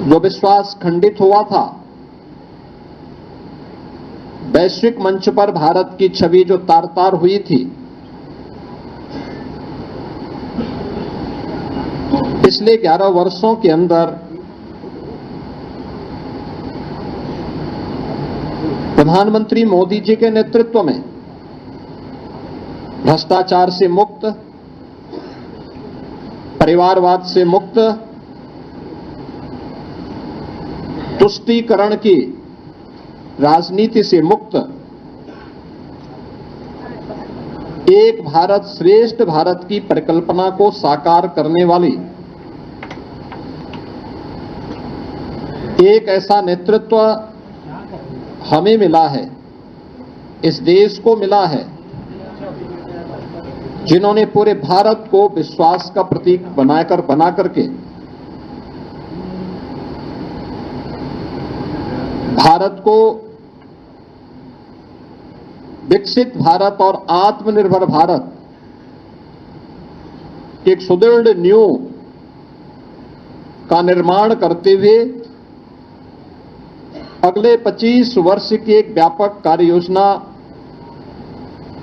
जो विश्वास खंडित हुआ था, वैश्विक मंच पर भारत की छवि जो तार-तार हुई थी, पिछले 11 वर्षों के अंदर प्रधानमंत्री मोदी जी के नेतृत्व में भ्रष्टाचार से मुक्त, परिवारवाद से मुक्त, तुष्टीकरण की राजनीति से मुक्त, एक भारत श्रेष्ठ भारत की परिकल्पना को साकार करने वाली एक ऐसा नेतृत्व हमें मिला है, इस देश को मिला है, जिन्होंने पूरे भारत को विश्वास का प्रतीक बना करके भारत को विकसित भारत और आत्मनिर्भर भारत एक सुदृढ़ नींव का निर्माण करते हुए अगले 25 वर्ष की एक व्यापक कार्य योजना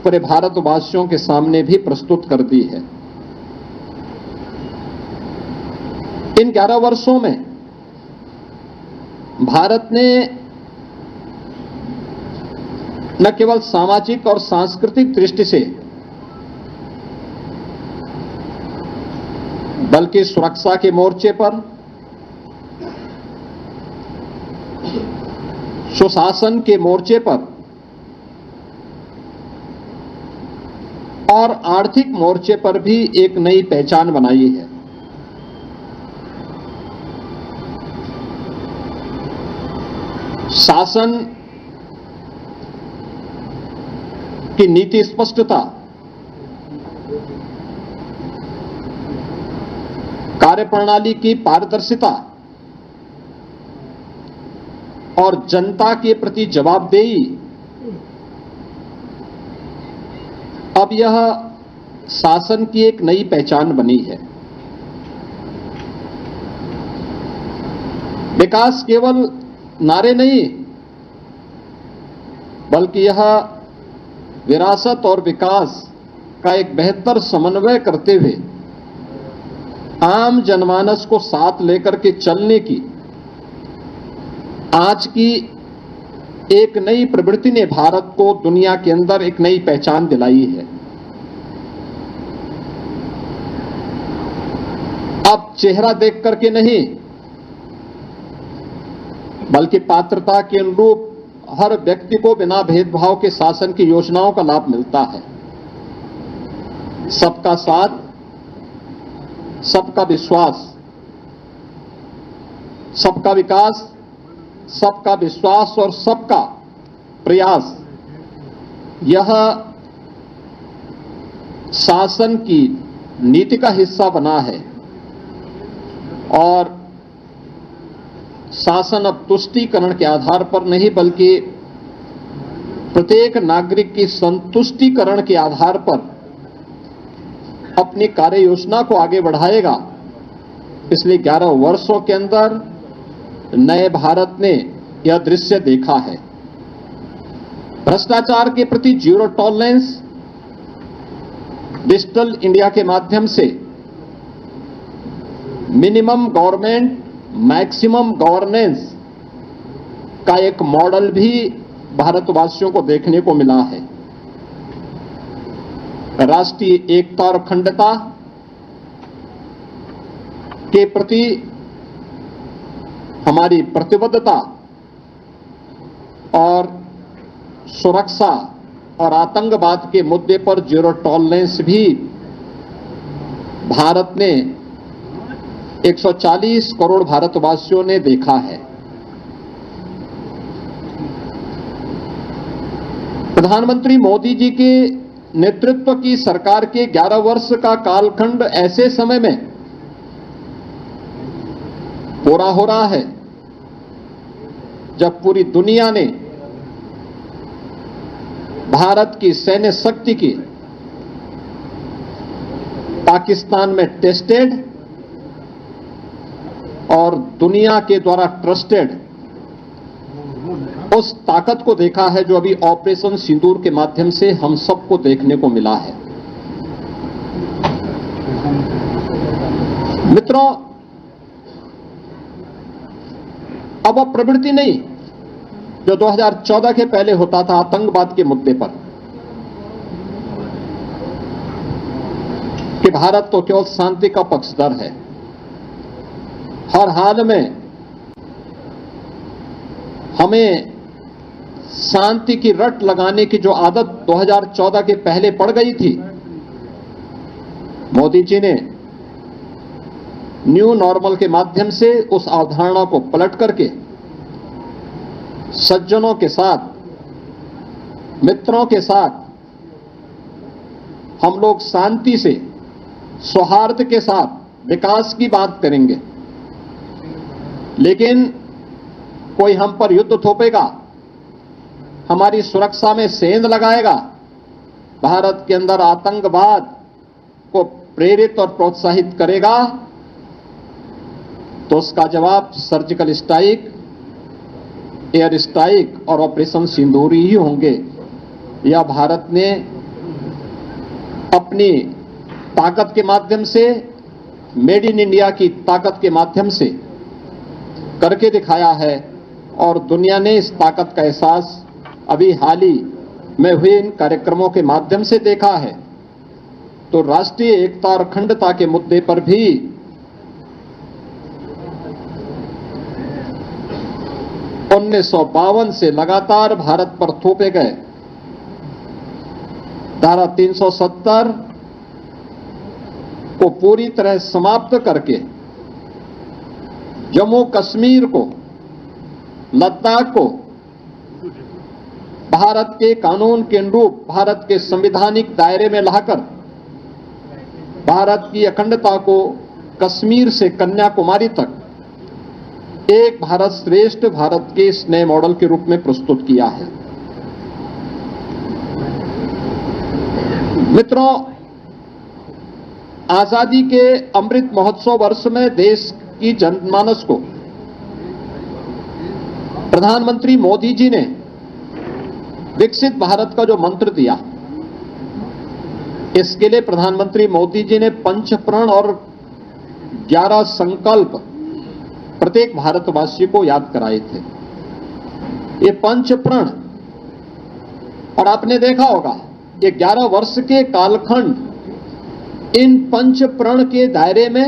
पूरे भारतवासियों के सामने भी प्रस्तुत कर दी है। इन 11 वर्षों में भारत ने न केवल सामाजिक और सांस्कृतिक दृष्टि से, बल्कि सुरक्षा के मोर्चे पर, सुशासन के मोर्चे पर और आर्थिक मोर्चे पर भी एक नई पहचान बनाई है। शासन की नीति स्पष्टता, कार्यप्रणाली की पारदर्शिता और जनता के प्रति जवाबदेही, अब यह शासन की एक नई पहचान बनी है। विकास केवल नारे नहीं, बल्कि यह विरासत और विकास का एक बेहतर समन्वय करते हुए आम जनमानस को साथ लेकर के चलने की आज की एक नई प्रवृत्ति ने भारत को दुनिया के अंदर एक नई पहचान दिलाई है। अब चेहरा देख करके नहीं, बल्कि पात्रता के अनुरूप हर व्यक्ति को बिना भेदभाव के शासन की योजनाओं का लाभ मिलता है। सबका साथ, सबका विश्वास, सबका विकास, सबका विश्वास और सबका प्रयास, यह शासन की नीति का हिस्सा बना है। और शासन अब तुष्टीकरण के आधार पर नहीं, बल्कि प्रत्येक नागरिक की संतुष्टीकरण के आधार पर अपनी कार्य योजना को आगे बढ़ाएगा। पिछले 11 वर्षों के अंदर नए भारत ने यह दृश्य देखा है। भ्रष्टाचार के प्रति जीरो टॉलरेंस, डिजिटल इंडिया के माध्यम से मिनिमम गवर्नमेंट मैक्सिमम गवर्नेंस का एक मॉडल भी भारतवासियों को देखने को मिला है। राष्ट्रीय एकता और अखंडता के प्रति हमारी प्रतिबद्धता और सुरक्षा और आतंकवाद के मुद्दे पर जीरो टॉलरेंस भी भारत ने 140 करोड़ भारतवासियों ने देखा है। प्रधानमंत्री मोदी जी के नेतृत्व की सरकार के 11 वर्ष का कालखंड ऐसे समय में पूरा हो रहा है जब पूरी दुनिया ने भारत की सैन्य शक्ति की पाकिस्तान में टेस्टेड और दुनिया के द्वारा ट्रस्टेड उस ताकत को देखा है जो अभी ऑपरेशन सिंदूर के माध्यम से हम सबको देखने को मिला है। मित्रों, अब वह प्रवृत्ति नहीं जो 2014 के पहले होता था आतंकवाद के मुद्दे पर कि भारत तो केवल शांति का पक्षधर है, हर हाल में हमें शांति की रट लगाने की जो आदत 2014 के पहले पड़ गई थी, मोदी जी ने न्यू नॉर्मल के माध्यम से उस अवधारणा को पलट करके सज्जनों के साथ, मित्रों के साथ हम लोग शांति से, सौहार्द के साथ विकास की बात करेंगे, लेकिन कोई हम पर युद्ध थोपेगा, हमारी सुरक्षा में सेंध लगाएगा, भारत के अंदर आतंकवाद को प्रेरित और प्रोत्साहित करेगा, तो उसका जवाब सर्जिकल स्ट्राइक, एयर स्ट्राइक और ऑपरेशन सिंदूर ही होंगे। यह भारत ने अपनी ताकत के माध्यम से, मेड इन इंडिया की ताकत के माध्यम से करके दिखाया है और दुनिया ने इस ताकत का एहसास अभी हाल ही में हुए इन कार्यक्रमों के माध्यम से देखा है। तो राष्ट्रीय एकता और अखंडता के मुद्दे पर भी 1952 से लगातार भारत पर थोपे गए धारा 370 को पूरी तरह समाप्त करके जम्मू कश्मीर को, लद्दाख को भारत के कानून के अनुरूप, भारत के संवैधानिक दायरे में लाकर भारत की अखंडता को कश्मीर से कन्याकुमारी तक एक भारत श्रेष्ठ भारत के इस नए मॉडल के रूप में प्रस्तुत किया है। मित्रों, आजादी के अमृत महोत्सव वर्ष में देश की जनमानस को प्रधानमंत्री मोदी जी ने विकसित भारत का जो मंत्र दिया, इसके लिए प्रधानमंत्री मोदी जी ने पंचप्रण और 11 संकल्प प्रत्येक भारतवासी को याद कराए थे। ये पंचप्रण, और आपने देखा होगा ये 11 वर्ष के कालखंड इन पंचप्रण के दायरे में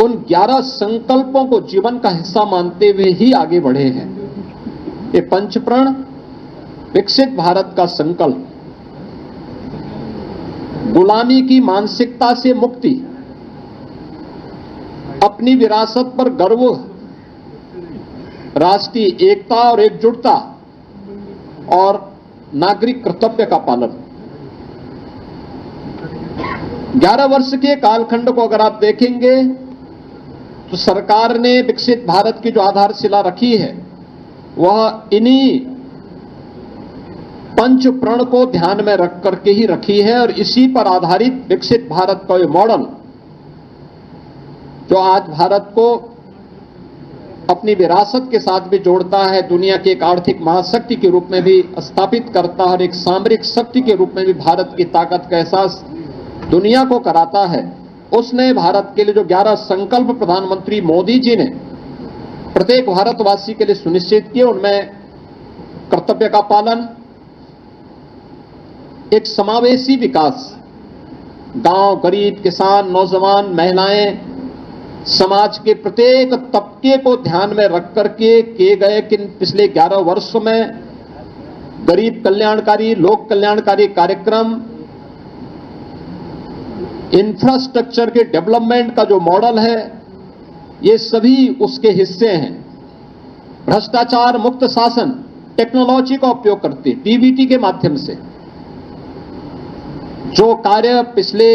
उन 11 संकल्पों को जीवन का हिस्सा मानते हुए ही आगे बढ़े हैं। ये पंचप्रण, विकसित भारत का संकल्प, गुलामी की मानसिकता से मुक्ति, अपनी विरासत पर गर्व, राष्ट्रीय एकता और एकजुटता और नागरिक कर्तव्य का पालन। 11 वर्ष के कालखंड को अगर आप देखेंगे तो सरकार ने विकसित भारत की जो आधारशिला रखी है वह इन्हीं पंचप्रण को ध्यान में रख करके ही रखी है और इसी पर आधारित विकसित भारत का ये मॉडल जो आज भारत को अपनी विरासत के साथ भी जोड़ता है, दुनिया की एक आर्थिक महाशक्ति के रूप में भी स्थापित करता है और एक सामरिक शक्ति के रूप में भी भारत की ताकत का एहसास दुनिया को कराता है। उसने भारत के लिए जो 11 संकल्प प्रधानमंत्री मोदी जी ने प्रत्येक भारतवासी के लिए सुनिश्चित किए, उनमें कर्तव्य का पालन, एक समावेशी विकास, गांव, गरीब, किसान, नौजवान, महिलाएं, समाज के प्रत्येक तबके को ध्यान में रख करके किए गए कि पिछले 11 वर्षों में गरीब कल्याणकारी, लोक कल्याणकारी कार्यक्रम, इंफ्रास्ट्रक्चर के डेवलपमेंट का जो मॉडल है, ये सभी उसके हिस्से हैं। भ्रष्टाचार मुक्त शासन, टेक्नोलॉजी का उपयोग करते, डीबीटी के माध्यम से जो कार्य पिछले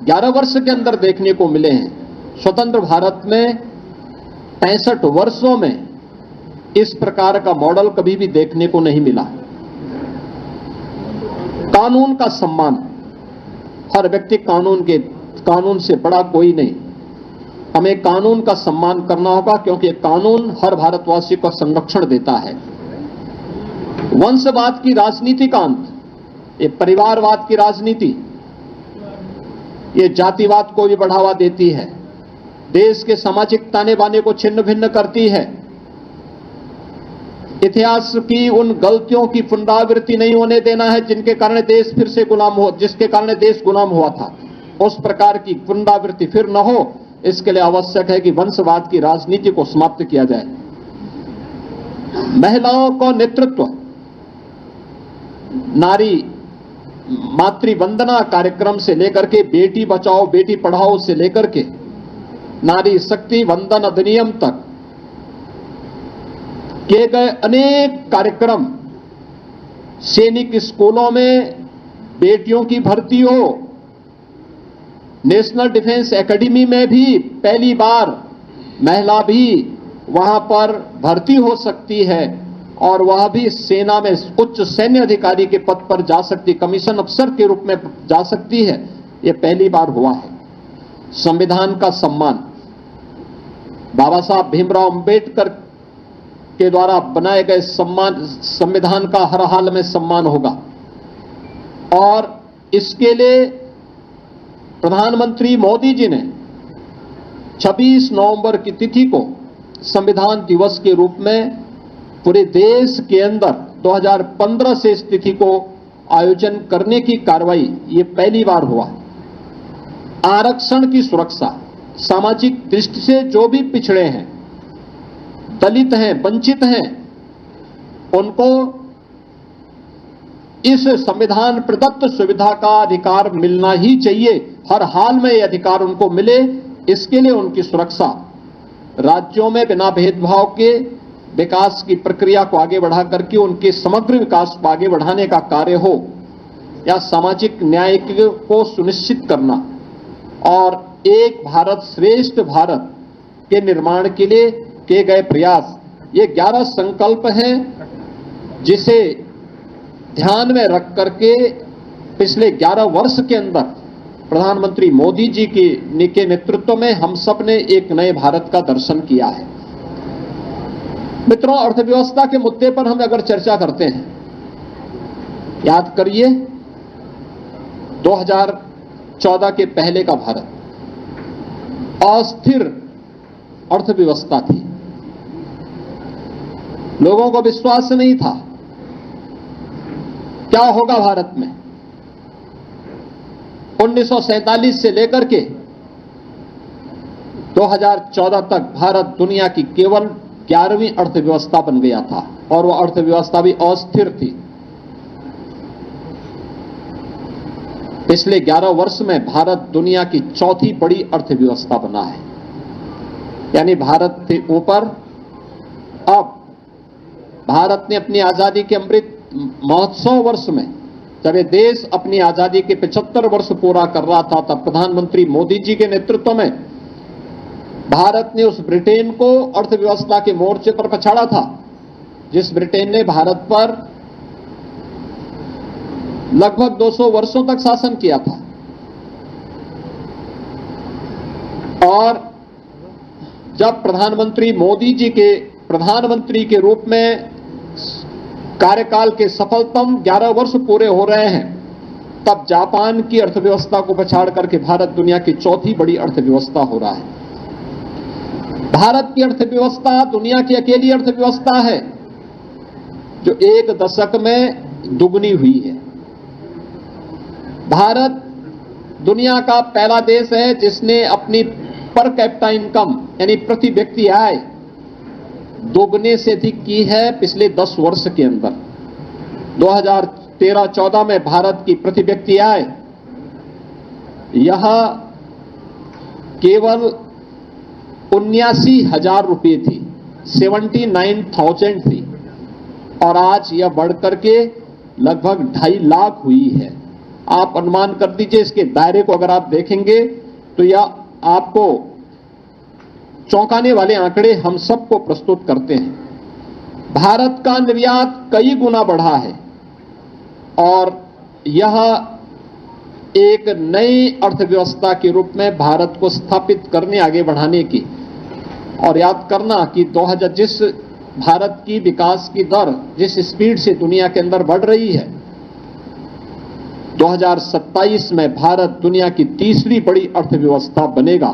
11 वर्ष के अंदर देखने को मिले हैं, स्वतंत्र भारत में 65 वर्षों में इस प्रकार का मॉडल कभी भी देखने को नहीं मिला। कानून का सम्मान, हर व्यक्ति कानून से बड़ा कोई नहीं, हमें कानून का सम्मान करना होगा, क्योंकि कानून हर भारतवासी को संरक्षण देता है। वंशवाद की राजनीति का अंत, ये परिवारवाद की राजनीति, ये जातिवाद को भी बढ़ावा देती है, देश के सामाजिक ताने बाने को छिन्न भिन्न करती है। इतिहास की उन गलतियों की पुनरावृत्ति नहीं होने देना है जिनके कारण देश फिर से जिसके कारण देश गुलाम हुआ था। उस प्रकार की पुनरावृत्ति फिर न हो, इसके लिए आवश्यक है कि वंशवाद की राजनीति को समाप्त किया जाए। महिलाओं को नेतृत्व, नारी मातृवंदना कार्यक्रम से लेकर के बेटी बचाओ बेटी पढ़ाओ से लेकर के नारी शक्ति वंदन अधिनियम तक किए गए अनेक कार्यक्रम, सैनिक स्कूलों में बेटियों की भर्ती हो, नेशनल डिफेंस एकेडमी में भी पहली बार महिला भी वहां पर भर्ती हो सकती है और वह भी सेना में उच्च सैन्य अधिकारी के पद पर जा सकती, कमीशन अफसर के रूप में जा सकती है, यह पहली बार हुआ है। संविधान का सम्मान, बाबा साहब भीमराव अंबेडकर के द्वारा बनाए गए संविधान का हर हाल में सम्मान होगा और इसके लिए प्रधानमंत्री मोदी जी ने 26 नवंबर की तिथि को संविधान दिवस के रूप में पूरे देश के अंदर 2015 से इस तिथि को आयोजन करने की कार्रवाई ये पहली बार हुआ। आरक्षण की सुरक्षा, सामाजिक दृष्टि से जो भी पिछड़े हैं, दलित हैं, वंचित हैं, उनको इस संविधान प्रदत्त सुविधा का अधिकार मिलना ही चाहिए। हर हाल में यह अधिकार उनको मिले, इसके लिए उनकी सुरक्षा, राज्यों में बिना भेदभाव के विकास की प्रक्रिया को आगे बढ़ा करके उनके समग्र विकास को आगे बढ़ाने का कार्य हो, या सामाजिक न्याय को सुनिश्चित करना और एक भारत श्रेष्ठ भारत के निर्माण के लिए किए गए प्रयास, ये 11 संकल्प हैं जिसे ध्यान में रख करके पिछले 11 वर्ष के अंदर प्रधानमंत्री मोदी जी के नेतृत्व में हम सब ने एक नए भारत का दर्शन किया है। मित्रों, अर्थव्यवस्था के मुद्दे पर हम अगर चर्चा करते हैं, याद करिए 2014 के पहले का भारत अस्थिर अर्थव्यवस्था थी, लोगों को विश्वास नहीं था क्या होगा भारत में। 1947 से लेकर के 2014 तक भारत दुनिया की केवल 11वीं अर्थव्यवस्था बन गया था और वह अर्थव्यवस्था भी अस्थिर थी। पिछले 11 वर्ष में भारत दुनिया की चौथी बड़ी अर्थव्यवस्था बना है, यानी भारत के ऊपर अब भारत ने अपनी आजादी के अमृत महोत्सव वर्ष में, जब ये देश अपनी आजादी के 75 वर्ष पूरा कर रहा था, तब प्रधानमंत्री मोदी जी के नेतृत्व में भारत ने उस ब्रिटेन को अर्थव्यवस्था के मोर्चे पर पछाड़ा था, जिस ब्रिटेन ने भारत पर लगभग 200 वर्षों तक शासन किया था। और जब प्रधानमंत्री मोदी जी के प्रधानमंत्री के रूप में कार्यकाल के सफलतम 11 वर्ष पूरे हो रहे हैं, तब जापान की अर्थव्यवस्था को पछाड़ करके भारत दुनिया की चौथी बड़ी अर्थव्यवस्था हो रहा है। भारत की अर्थव्यवस्था दुनिया की अकेली अर्थव्यवस्था है जो एक दशक में दुगनी हुई है। भारत दुनिया का पहला देश है जिसने अपनी पर कैपिटा इनकम यानी प्रति व्यक्ति आय दोगुने से अधिक की है पिछले 10 वर्ष के अंदर। 2013-14 में भारत की प्रति व्यक्ति आय यह केवल 79,000 रुपये थी, 79,000 थी, और आज यह बढ़कर के लगभग 2.5 लाख हुई है। आप अनुमान कर दीजिए, इसके दायरे को अगर आप देखेंगे तो यह आपको चौंकाने वाले आंकड़े हम सबको प्रस्तुत करते हैं। भारत का निर्यात कई गुना बढ़ा है और यह एक नई अर्थव्यवस्था के रूप में भारत को स्थापित करने, आगे बढ़ाने की। और याद करना कि 2000 जिस भारत की विकास की दर जिस स्पीड से दुनिया के अंदर बढ़ रही है, 2027 में भारत दुनिया की तीसरी बड़ी अर्थव्यवस्था बनेगा।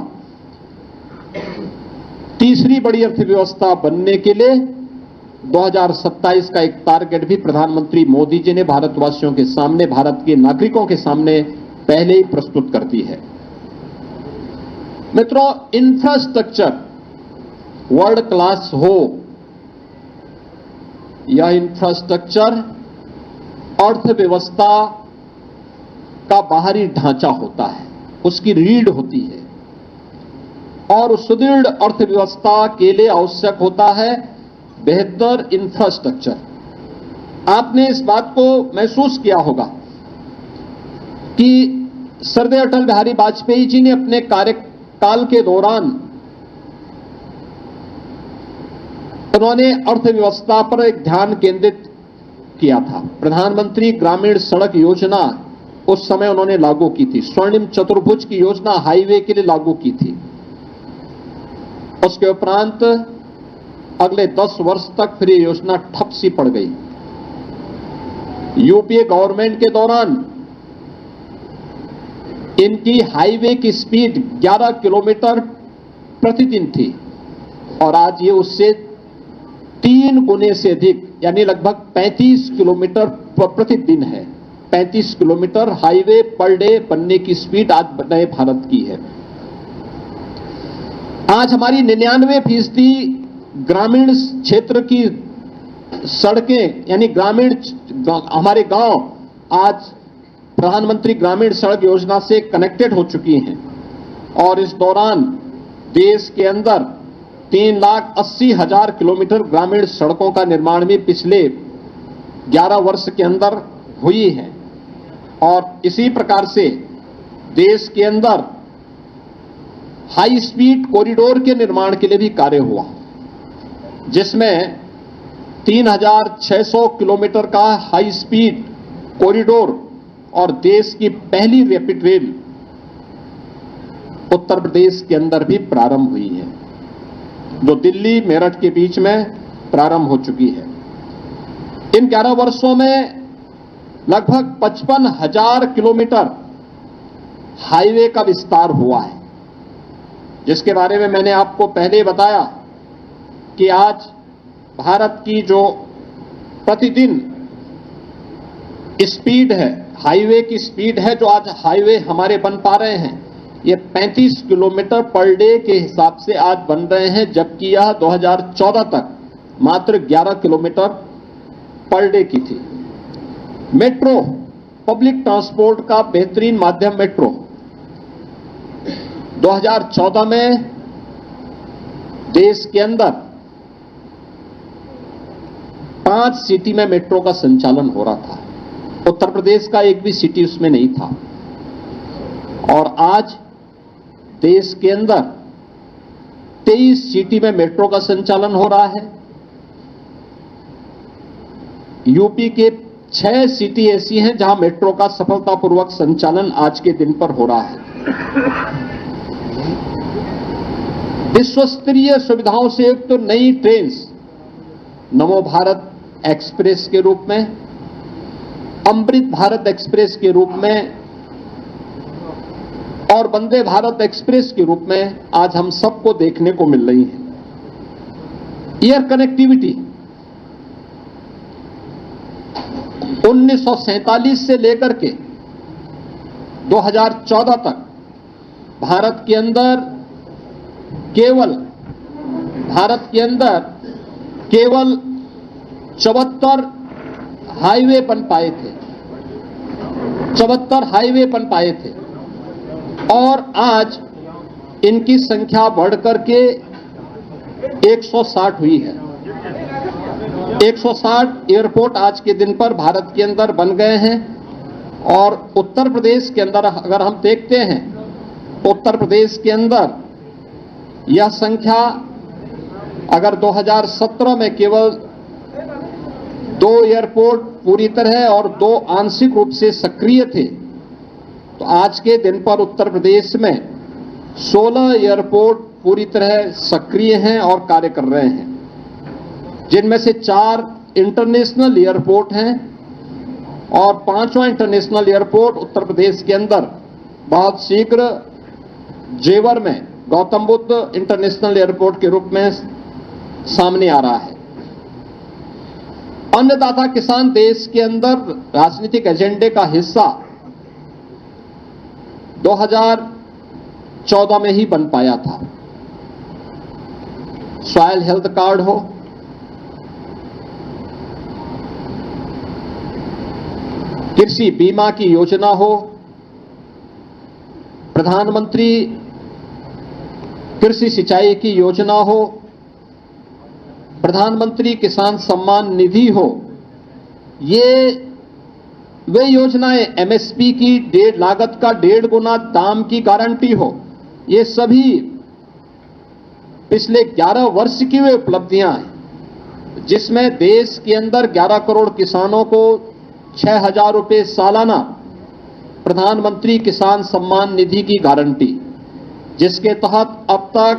तीसरी बड़ी अर्थव्यवस्था बनने के लिए 2027 का एक टारगेट भी प्रधानमंत्री मोदी जी ने भारतवासियों के सामने, भारत के नागरिकों के सामने पहले ही प्रस्तुत कर दी है। मित्रों, इंफ्रास्ट्रक्चर वर्ल्ड क्लास हो, यह इंफ्रास्ट्रक्चर अर्थव्यवस्था का बाहरी ढांचा होता है, उसकी रीढ़ होती है, और उस सुदृढ़ अर्थव्यवस्था के लिए आवश्यक होता है बेहतर इंफ्रास्ट्रक्चर। आपने इस बात को महसूस किया होगा कि सरदार अटल बिहारी वाजपेयी जी ने अपने कार्यकाल के दौरान उन्होंने अर्थव्यवस्था पर एक ध्यान केंद्रित किया था। प्रधानमंत्री ग्रामीण सड़क योजना उस समय उन्होंने लागू की थी। स्वर्णिम चतुर्भुज की योजना हाईवे के लिए लागू की थी। उसके उपरांत अगले 10 वर्ष तक फिर ये योजना ठप सी पड़ गई। यूपीए गवर्नमेंट के दौरान इनकी हाईवे की स्पीड 11 किलोमीटर प्रतिदिन थी, और आज ये उससे 3 गुने से अधिक, यानी लगभग 35 किलोमीटर प्रतिदिन है। 35 किलोमीटर हाईवे पर डे बनने की स्पीड आज नए भारत की है। आज हमारी 99% ग्रामीण क्षेत्र की सड़कें, यानी ग्रामीण हमारे गांव आज प्रधानमंत्री ग्रामीण सड़क योजना से कनेक्टेड हो चुकी हैं। और इस दौरान देश के अंदर 3,80,000 किलोमीटर ग्रामीण सड़कों का निर्माण भी पिछले 11 वर्ष के अंदर हुई है। और इसी प्रकार से देश के अंदर हाई स्पीड कॉरिडोर के निर्माण के लिए भी कार्य हुआ, जिसमें 3,600 किलोमीटर का हाई स्पीड कॉरिडोर और देश की पहली रैपिड रेल उत्तर प्रदेश के अंदर भी प्रारंभ हुई है, जो दिल्ली मेरठ के बीच में प्रारंभ हो चुकी है। इन 11 वर्षों में लगभग 55,000 किलोमीटर हाईवे का विस्तार हुआ है, जिसके बारे में मैंने आपको पहले बताया कि आज भारत की जो प्रतिदिन स्पीड है, हाईवे की स्पीड है, जो आज हाईवे हमारे बन पा रहे हैं, ये 35 किलोमीटर पर डे के हिसाब से आज बन रहे हैं, जबकि यह 2014 तक मात्र 11 किलोमीटर पर डे की थी। मेट्रो, पब्लिक ट्रांसपोर्ट का बेहतरीन माध्यम मेट्रो, 2014 में देश के अंदर 5 सिटी में मेट्रो का संचालन हो रहा था। उत्तर प्रदेश का एक भी सिटी उसमें नहीं था। और आज देश के अंदर 23 सिटी में मेट्रो का संचालन हो रहा है। यूपी के 6 सिटी ऐसी हैं जहां मेट्रो का सफलतापूर्वक संचालन आज के दिन पर हो रहा है। विश्वस्तरीय सुविधाओं से युक्त तो नई ट्रेन नमो भारत एक्सप्रेस के रूप में, अमृत भारत एक्सप्रेस के रूप में और वंदे भारत एक्सप्रेस के रूप में आज हम सबको देखने को मिल रही है। एयर कनेक्टिविटी 1947 से लेकर के 2014 तक भारत के अंदर केवल 74 हाईवे बन पाए थे। 74 हाईवे बन पाए थे, और आज इनकी संख्या बढ़कर के 160 हुई है। 160 एयरपोर्ट आज के दिन पर भारत के अंदर बन गए हैं। और उत्तर प्रदेश के अंदर अगर हम देखते हैं तो उत्तर प्रदेश के अंदर यह संख्या अगर 2017 में केवल 2 एयरपोर्ट पूरी तरह और 2 आंशिक रूप से सक्रिय थे, तो आज के दिन पर उत्तर प्रदेश में 16 एयरपोर्ट पूरी तरह सक्रिय हैं और कार्य कर रहे हैं, जिनमें से 4 इंटरनेशनल एयरपोर्ट हैं और 5वां इंटरनेशनल एयरपोर्ट उत्तर प्रदेश के अंदर बहुत शीघ्र जेवर में गौतम बुद्ध इंटरनेशनल एयरपोर्ट के रूप में सामने आ रहा है। अन्नदाता किसान देश के अंदर राजनीतिक एजेंडे का हिस्सा 2014 में ही बन पाया था। सॉइल हेल्थ कार्ड हो, कृषि बीमा की योजना हो, प्रधानमंत्री कृषि सिंचाई की योजना हो, प्रधानमंत्री किसान सम्मान निधि हो, ये वे योजनाएं एमएसपी की लागत का 1.5 गुना दाम की गारंटी हो, ये सभी पिछले 11 वर्ष की वे उपलब्धियां हैं, जिसमें देश के अंदर 11 करोड़ किसानों को 6,000 रुपए सालाना प्रधानमंत्री किसान सम्मान निधि की गारंटी, जिसके तहत अब तक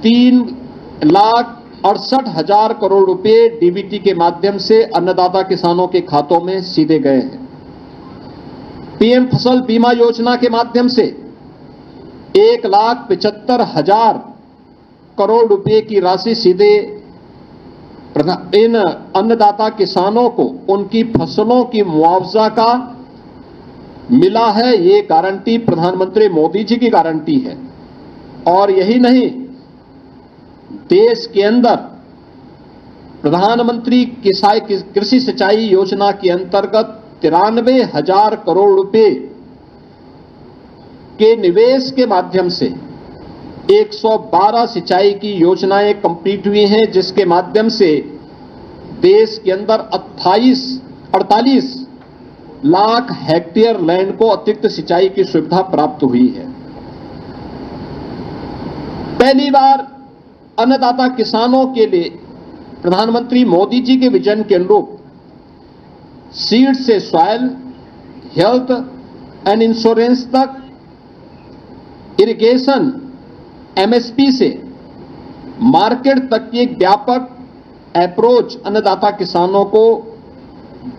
3,68,000 करोड़ रुपए डीबीटी के माध्यम से अन्नदाता किसानों के खातों में सीधे गए हैं। पीएम फसल बीमा योजना के माध्यम से 1,75,000 करोड़ रुपए की राशि सीधे इन अन्नदाता किसानों को उनकी फसलों की मुआवजा का मिला है। ये गारंटी प्रधानमंत्री मोदी जी की गारंटी है। और यही नहीं, देश के अंदर प्रधानमंत्री कृषि सिंचाई योजना के अंतर्गत 93,000 करोड़ रुपए के निवेश के माध्यम से 112 सिंचाई की योजनाएं कंप्लीट हुई हैं, जिसके माध्यम से देश के अंदर 48 लाख हेक्टेयर लैंड को अतिरिक्त सिंचाई की सुविधा प्राप्त हुई है। पहली बार अन्नदाता किसानों के लिए प्रधानमंत्री मोदी जी के विजन के अनुरूप सीड से सॉइल हेल्थ एंड इंश्योरेंस तक, इरिगेशन एमएसपी से मार्केट तक की एक व्यापक अप्रोच अन्नदाता किसानों को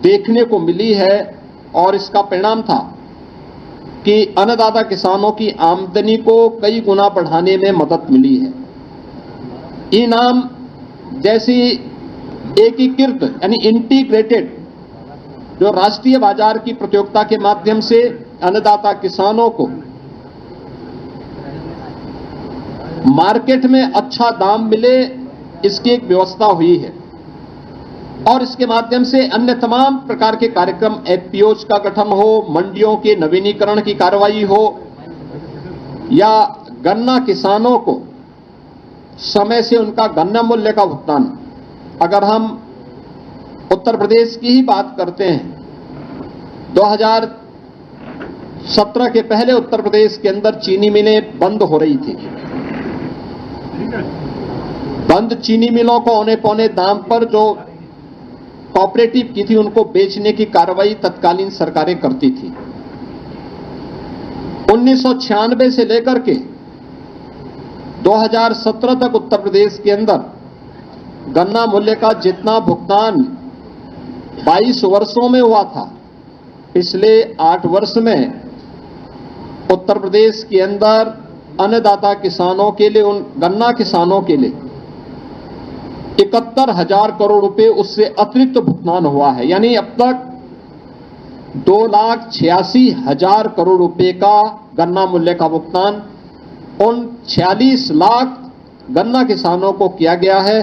देखने को मिली है। और इसका परिणाम था कि अन्नदाता किसानों की आमदनी को कई गुना बढ़ाने में मदद मिली है। इनाम जैसी एकीकृत यानी इंटीग्रेटेड जो राष्ट्रीय बाजार की प्रतियोगिता के माध्यम से अन्नदाता किसानों को मार्केट में अच्छा दाम मिले, इसकी एक व्यवस्था हुई है। और इसके माध्यम से अन्य तमाम प्रकार के कार्यक्रम, एफपीओज का गठन हो, मंडियों के नवीनीकरण की कार्रवाई हो, या गन्ना किसानों को समय से उनका गन्ना मूल्य का भुगतान। अगर हम उत्तर प्रदेश की ही बात करते हैं, 2017 के पहले उत्तर प्रदेश के अंदर चीनी मिलें बंद हो रही थी। बंद चीनी मिलों को औने पौने दाम पर जो कोऑपरेटिव की थी उनको बेचने की कार्रवाई तत्कालीन सरकारें करती थी। 1996 से लेकर के 2017 तक उत्तर प्रदेश के अंदर गन्ना मूल्य का जितना भुगतान 22 वर्षों में हुआ था, पिछले 8 वर्ष में उत्तर प्रदेश के अंदर अन्नदाता किसानों के लिए, उन गन्ना किसानों के लिए 71,000 करोड़ रुपए उससे अतिरिक्त भुगतान हुआ है। यानी अब तक 2,86,000 करोड़ रुपए का गन्ना मूल्य का भुगतान उन 46 लाख गन्ना किसानों को किया गया है,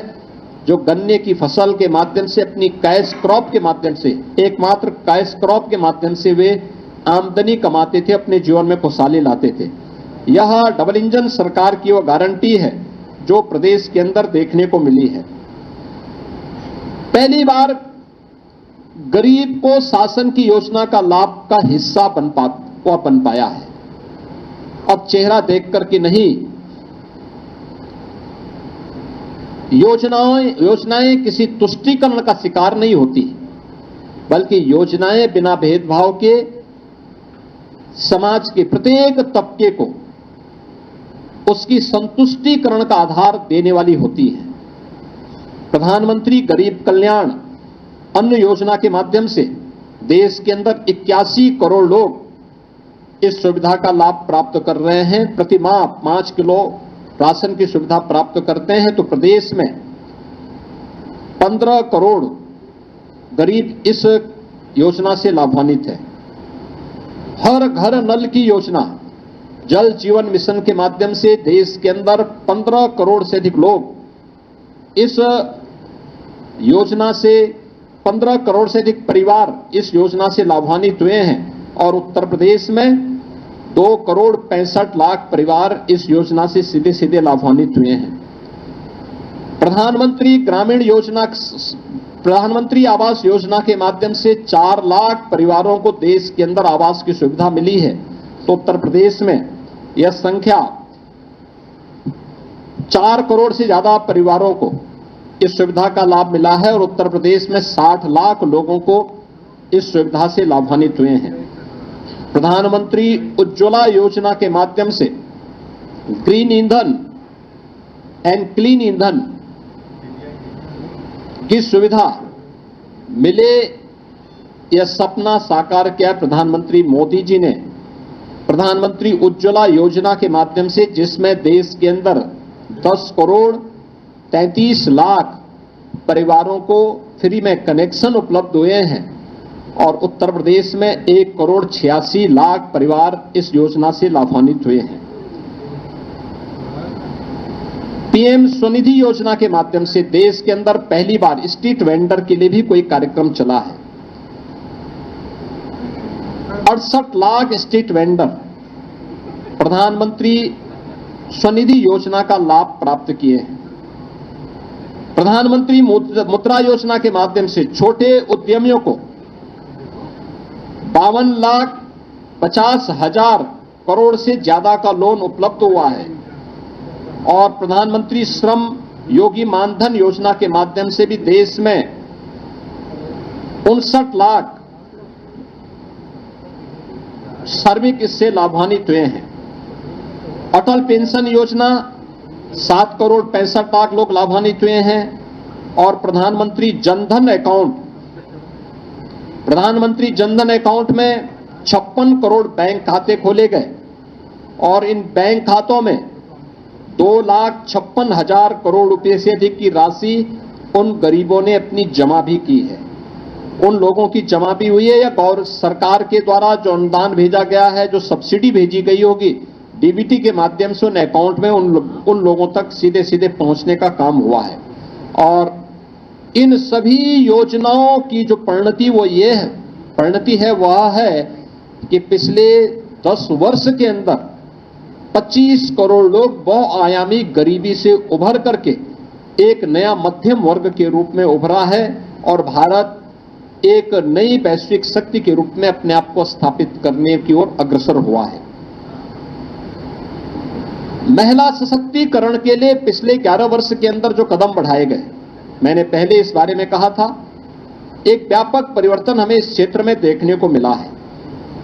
जो गन्ने की फसल के माध्यम से, अपनी कैश क्रॉप के माध्यम से, एकमात्र कैश क्रॉप के माध्यम से वे आमदनी कमाते थे, अपने जीवन में खुशहाली लाते थे। यह डबल इंजन सरकार की वो गारंटी है जो प्रदेश के अंदर देखने को मिली है। पहली बार गरीब को शासन की योजना का लाभ का हिस्सा बन पाया है। अब चेहरा देख करके नहीं, योजनाएं किसी तुष्टीकरण का शिकार नहीं होती, बल्कि योजनाएं बिना भेदभाव के समाज के प्रत्येक तबके को उसकी संतुष्टिकरण का आधार देने वाली होती है। प्रधानमंत्री गरीब कल्याण अन्न योजना के माध्यम से देश के अंदर 81 करोड़ लोग इस सुविधा का लाभ प्राप्त कर रहे हैं। प्रति माह 5 किलो राशन की सुविधा प्राप्त करते हैं, तो प्रदेश में 15 करोड़ गरीब इस योजना से लाभान्वित है। हर घर नल की योजना, जल जीवन मिशन के माध्यम से देश के अंदर 15 करोड़ से अधिक लोग इस योजना से 15 करोड़ से अधिक परिवार इस योजना से लाभान्वित हुए हैं और उत्तर प्रदेश में 2 करोड़ 65 लाख परिवार इस योजना से सीधे सीधे लाभान्वित हुए हैं। प्रधानमंत्री आवास योजना के माध्यम से 4 लाख परिवारों को देश के अंदर आवास की सुविधा मिली है, तो उत्तर प्रदेश में यह संख्या 4 करोड़ से ज्यादा परिवारों को इस सुविधा का लाभ मिला है और उत्तर प्रदेश में 60 लाख लोगों को इस सुविधा से लाभान्वित हुए हैं। प्रधानमंत्री उज्ज्वला योजना के माध्यम से ग्रीन ईंधन एंड क्लीन ईंधन की सुविधा मिले, यह सपना साकार किया प्रधानमंत्री मोदी जी ने। प्रधानमंत्री उज्ज्वला योजना के माध्यम से, जिसमें देश के अंदर 10 करोड़ 33 लाख परिवारों को फ्री में कनेक्शन उपलब्ध हुए हैं और उत्तर प्रदेश में 1 करोड़ 86 लाख परिवार इस योजना से लाभान्वित हुए हैं। पीएम स्वनिधि योजना के माध्यम से देश के अंदर पहली बार स्ट्रीट वेंडर के लिए भी कोई कार्यक्रम चला है। 68 लाख स्ट्रीट वेंडर प्रधानमंत्री स्वनिधि योजना का लाभ प्राप्त किए हैं। प्रधानमंत्री मुद्रा योजना के माध्यम से छोटे उद्यमियों को 52,50,000 करोड़ से ज्यादा का लोन उपलब्ध हुआ है और प्रधानमंत्री श्रम योगी मानधन योजना के माध्यम से भी देश में 59 लाख श्रमिक इससे लाभान्वित हुए हैं। अटल पेंशन योजना 7 करोड़ 65 लाख लोग लाभान्वित हुए हैं और प्रधानमंत्री जनधन अकाउंट में 56 करोड़ बैंक खाते खोले गए और इन बैंक खातों में 2,56,000 करोड़ रुपए से अधिक की राशि उन गरीबों ने अपनी जमा भी की है। उन लोगों की जमा भी हुई है या गौर सरकार के द्वारा जो अनुदान भेजा गया है, जो सब्सिडी भेजी गई होगी डीबीटी के माध्यम से उन अकाउंट में उन लोगों तक सीधे सीधे पहुंचने का काम हुआ है। और इन सभी योजनाओं की जो परिणति है वह है कि पिछले 10 वर्ष के अंदर 25 करोड़ लोग बहुआयामी गरीबी से उभर करके एक नया मध्यम वर्ग के रूप में उभरा है और भारत एक नई वैश्विक शक्ति के रूप में अपने आप को स्थापित करने की ओर अग्रसर हुआ है। महिला सशक्तिकरण के लिए पिछले 11 वर्ष के अंदर जो कदम बढ़ाए गए, मैंने पहले इस बारे में कहा था, एक व्यापक परिवर्तन हमें इस क्षेत्र में देखने को मिला है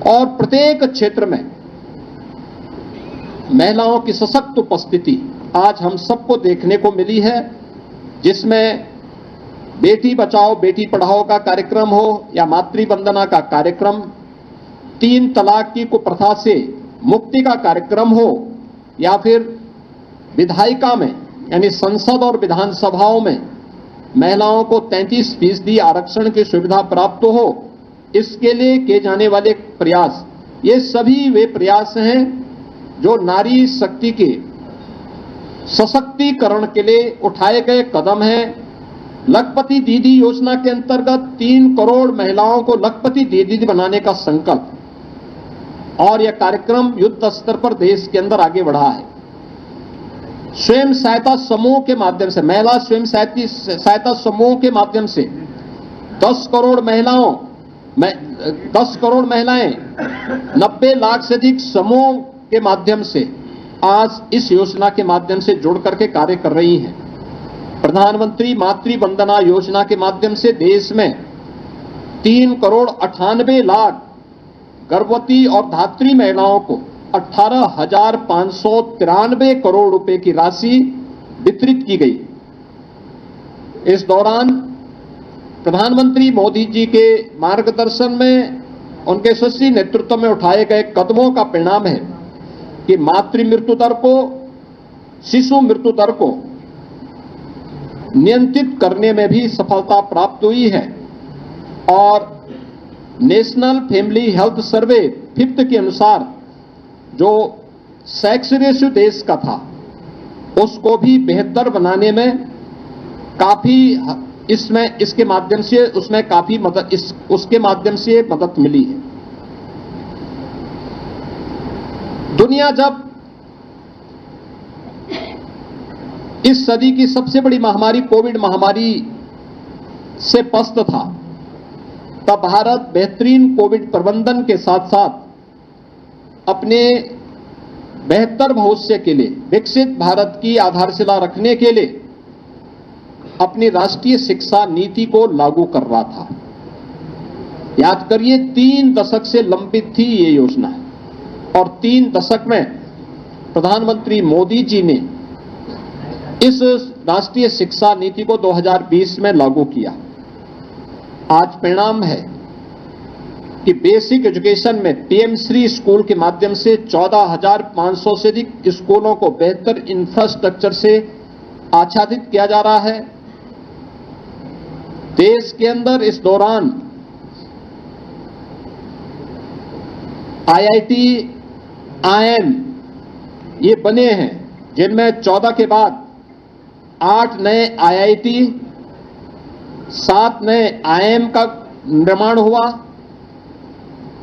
और प्रत्येक क्षेत्र में महिलाओं की सशक्त उपस्थिति आज हम सबको देखने को मिली है, जिसमें बेटी बचाओ बेटी पढ़ाओ का कार्यक्रम हो या मातृ वंदना का कार्यक्रम, 3 तलाक की कुप्रथा से मुक्ति का कार्यक्रम हो या फिर विधायिका में यानी संसद और विधानसभाओं में महिलाओं को 33% आरक्षण की सुविधा प्राप्त हो, इसके लिए किए जाने वाले प्रयास, ये सभी वे प्रयास हैं जो नारी शक्ति के सशक्तिकरण के लिए उठाए गए कदम हैं। लखपति दीदी योजना के अंतर्गत 3 करोड़ महिलाओं को लखपति दीदी बनाने का संकल्प और यह कार्यक्रम युद्ध स्तर पर देश के अंदर आगे बढ़ा है। स्वयं सहायता समूह के माध्यम से, महिला स्वयं सहायता समूह के माध्यम से 10 करोड़ महिलाएं 90 लाख से अधिक समूह के माध्यम से आज इस योजना के माध्यम से जुड़ करके कार्य कर रही हैं। प्रधानमंत्री मातृ वंदना योजना के माध्यम से देश में 3 करोड़ 98 लाख गर्भवती और धात्री महिलाओं को 18,593 करोड़ रुपए की राशि वितरित की गई। इस दौरान प्रधानमंत्री मोदी जी के मार्गदर्शन में, उनके यशस्वी नेतृत्व में उठाए गए कदमों का परिणाम है कि मातृ मृत्यु दर को, शिशु मृत्यु दर को नियंत्रित करने में भी सफलता प्राप्त हुई है और national family health survey 5th के अनुसार जो सेक्स रेशियो देश का था उसको भी बेहतर बनाने में काफी इसके माध्यम से उसमें काफी मदद उसके माध्यम से मदद मिली है। दुनिया जब इस सदी की सबसे बड़ी महामारी कोविड महामारी से पस्त था, तब भारत बेहतरीन कोविड प्रबंधन के साथ साथ अपने बेहतर भविष्य के लिए, विकसित भारत की आधारशिला रखने के लिए अपनी राष्ट्रीय शिक्षा नीति को लागू कर रहा था। याद करिए, 3 दशक से लंबित थी ये योजना और 3 दशक में प्रधानमंत्री मोदी जी ने इस राष्ट्रीय शिक्षा नीति को 2020 में लागू किया। आज परिणाम है कि बेसिक एजुकेशन में पीएम श्री स्कूल के माध्यम से 14,500 से अधिक स्कूलों को बेहतर इंफ्रास्ट्रक्चर से आच्छादित किया जा रहा है। देश के अंदर इस दौरान आईआईटी, आईआईएम ये बने हैं, जिनमें 14 के बाद 8 नए आईआईटी, 7 नए आईआईएम का निर्माण हुआ।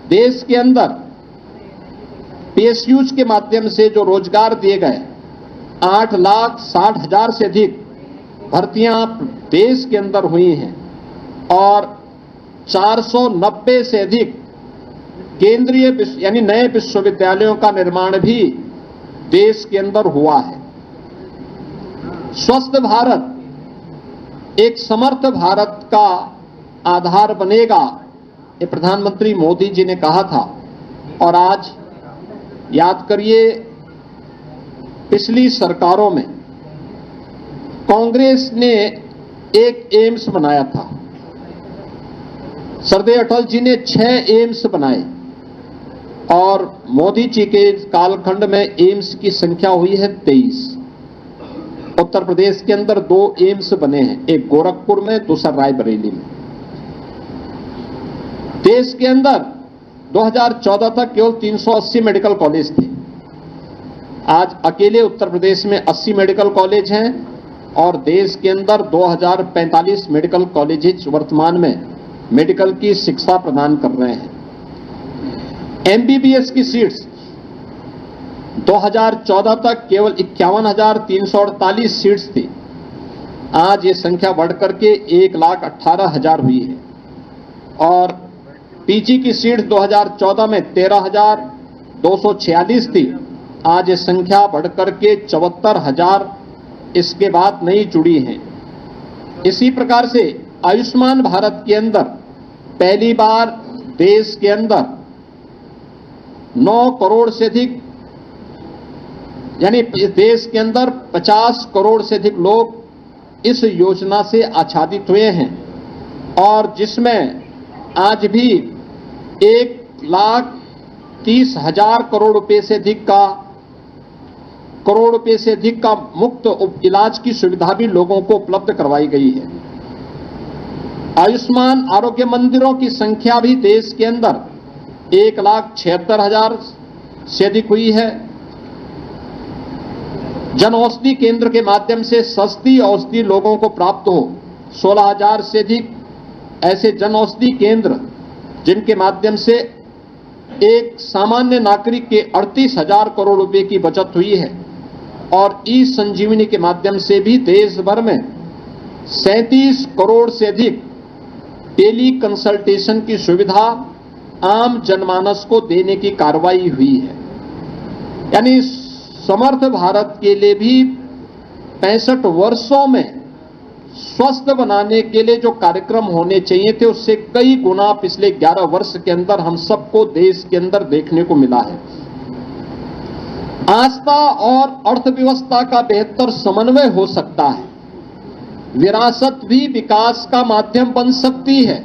देश के अंदर पीएसयूज के माध्यम से जो रोजगार दिए गए, 8,60,000 से अधिक भर्तियां देश के अंदर हुई हैं और 490 से अधिक केंद्रीय यानी नए विश्वविद्यालयों का निर्माण भी देश के अंदर हुआ है। स्वस्थ भारत एक समर्थ भारत का आधार बनेगा, ये प्रधानमंत्री मोदी जी ने कहा था। और आज याद करिए, पिछली सरकारों में कांग्रेस ने एक एम्स बनाया था, सरदार अटल जी ने 6 एम्स बनाए और मोदी जी के कालखंड में एम्स की संख्या हुई है 23। उत्तर प्रदेश के अंदर 2 एम्स बने हैं, एक गोरखपुर में, दूसरा रायबरेली में। देश के अंदर 2014 तक केवल 380 मेडिकल कॉलेज थे। आज अकेले उत्तर प्रदेश में 80 मेडिकल कॉलेज हैं और देश के अंदर 2045 मेडिकल कॉलेजेस वर्तमान में मेडिकल की शिक्षा प्रदान कर रहे हैं। एमबीबीएस की सीट्स 2014 तक केवल 51,348 सीट्स थी। आज ये संख्या बढ़कर के 1,18,000 हुई है और पीजी की सीट 2014 में 13,246 थी। आज ये संख्या बढ़कर के 74,000 इसके बाद नई जुड़ी हैं। इसी प्रकार से आयुष्मान भारत के अंदर पहली बार देश के अंदर 9 करोड़ से अधिक, यानी देश के अंदर 50 करोड़ से अधिक लोग इस योजना से आच्छादित हुए हैं और जिसमें आज भी 1,30,000 करोड़ रुपए से अधिक का मुफ्त इलाज की सुविधा भी लोगों को उपलब्ध करवाई गई है। आयुष्मान आरोग्य मंदिरों की संख्या भी देश के अंदर 1,76,000 से अधिक हुई है। जन औषधि केंद्र के माध्यम से सस्ती औषधि लोगों को प्राप्त हो, 16,000 से अधिक ऐसे जन औषधि केंद्र जिनके माध्यम से एक सामान्य नागरिक के 38,000 करोड़ रुपए की बचत हुई है। और ई संजीवनी के माध्यम से भी देश भर में 37 करोड़ से अधिक टेली कंसल्टेशन की सुविधा आम जनमानस को देने की कार्रवाई हुई है। यानी समर्थ भारत के लिए भी 65 वर्षों में स्वस्थ बनाने के लिए जो कार्यक्रम होने चाहिए थे उससे कई गुना पिछले 11 वर्ष के अंदर हम सबको देश के अंदर देखने को मिला है। आस्था और अर्थव्यवस्था का बेहतर समन्वय हो सकता है। विरासत भी विकास का माध्यम बन सकती है।